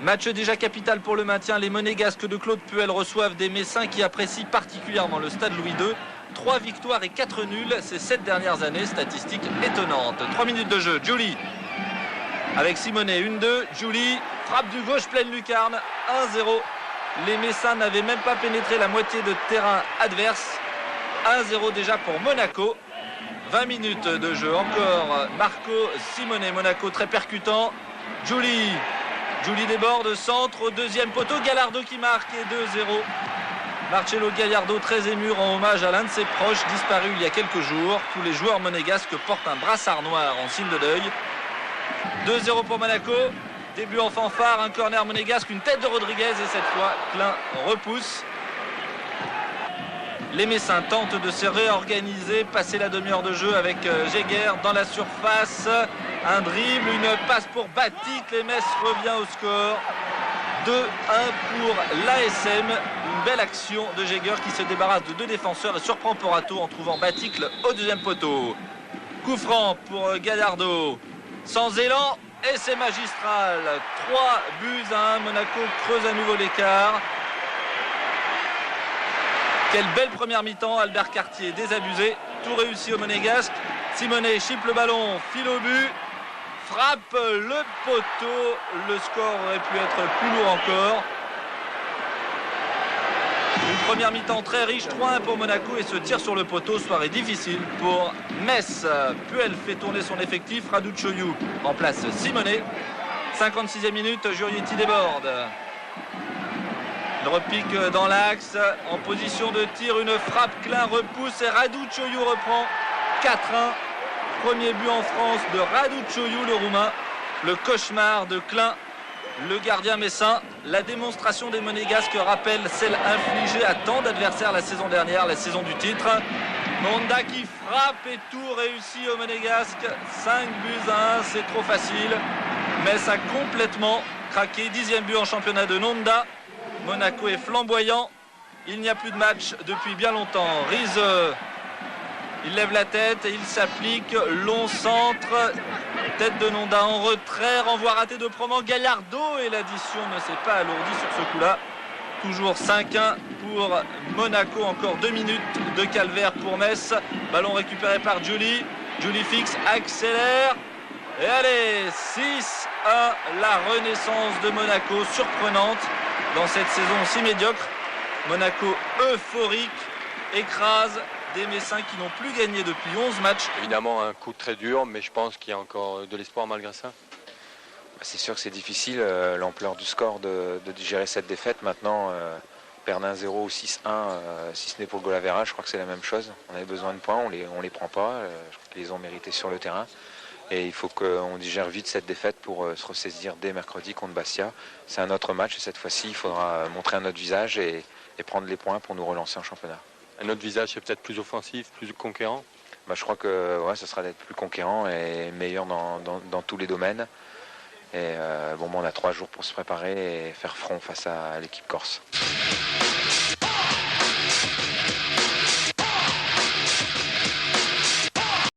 Match déjà capital pour le maintien. Les Monégasques de Claude Puel reçoivent des Messins qui apprécient particulièrement le stade Louis II. 3 victoires et 4 nuls ces 7 dernières années. Statistique étonnante. 3 minutes de jeu. Julie avec Simonet. 1-2. Julie frappe du gauche pleine lucarne. 1-0. Les Messins n'avaient même pas pénétré la moitié de terrain adverse. 1-0 déjà pour Monaco. 20 minutes de jeu. Encore Marco Simonet. Monaco très percutant. Julie déborde, centre au deuxième poteau. Gallardo qui marque et 2-0. Marcelo Gallardo très ému rend hommage à l'un de ses proches disparu il y a quelques jours. Tous les joueurs monégasques portent un brassard noir en signe de deuil. 2-0 pour Monaco. Début en fanfare, un corner monégasque, une tête de Rodriguez et cette fois Klein repousse. Les Messins tentent de se réorganiser, passer la demi-heure de jeu avec Jäger dans la surface. Un dribble, une passe pour Batik. Les Metz revient au score. 2-1 pour l'ASM. Une belle action de Jäger qui se débarrasse de 2 défenseurs et surprend Porato en trouvant Batik au deuxième poteau. Coup franc pour Gallardo. Sans élan et c'est magistral. 3-1. Monaco creuse à nouveau l'écart. Quelle belle première mi-temps, Albert Cartier désabusé, tout réussi au Monégasque. Simonet chipe le ballon, file au but, frappe le poteau. Le score aurait pu être plus lourd encore. Une première mi-temps très riche, 3-1 pour Monaco et ce tir sur le poteau, soirée difficile pour Metz. Puel fait tourner son effectif, Raducioiu remplace Simonet. 56e minute, Jurietti déborde. Il repique dans l'axe, en position de tir, une frappe, Klein repousse et Raducioiu reprend 4-1. Premier but en France de Raducioiu, le Roumain. Le cauchemar de Klein, le gardien messin. La démonstration des Monégasques rappelle celle infligée à tant d'adversaires la saison dernière, la saison du titre. Nonda qui frappe et tout réussi aux Monégasques. 5-1, c'est trop facile. Metz a complètement craqué. 10e but en championnat de Nonda. Monaco est flamboyant. Il n'y a plus de match depuis bien longtemps. Rize, il lève la tête et il s'applique. Long centre. Tête de Nonda en retrait. Renvoi raté de Proman. Gallardo et l'addition ne s'est pas alourdie sur ce coup-là. Toujours 5-1 pour Monaco. Encore 2 minutes de calvaire pour Metz. Ballon récupéré par Julie. Julie fixe, accélère. Et allez, 6-1. La renaissance de Monaco, surprenante. Dans cette saison si médiocre, Monaco euphorique, écrase des Messins qui n'ont plus gagné depuis 11 matchs. Évidemment un coup très dur, mais je pense qu'il y a encore de l'espoir malgré ça. C'est sûr que c'est difficile, l'ampleur du score de digérer cette défaite. Maintenant, perdre 1-0 ou 6-1, si ce n'est pour le goal average, je crois que c'est la même chose. On avait besoin de points, on les prend pas, je crois qu'ils les ont mérités sur le terrain. Et il faut qu'on digère vite cette défaite pour se ressaisir dès mercredi contre Bastia. C'est un autre match et cette fois-ci, il faudra montrer un autre visage et prendre les points pour nous relancer en championnat. Un autre visage, c'est peut-être plus offensif, plus conquérant. Je crois que ce sera d'être plus conquérant et meilleur dans tous les domaines. Et on a 3 jours pour se préparer et faire front face à l'équipe corse.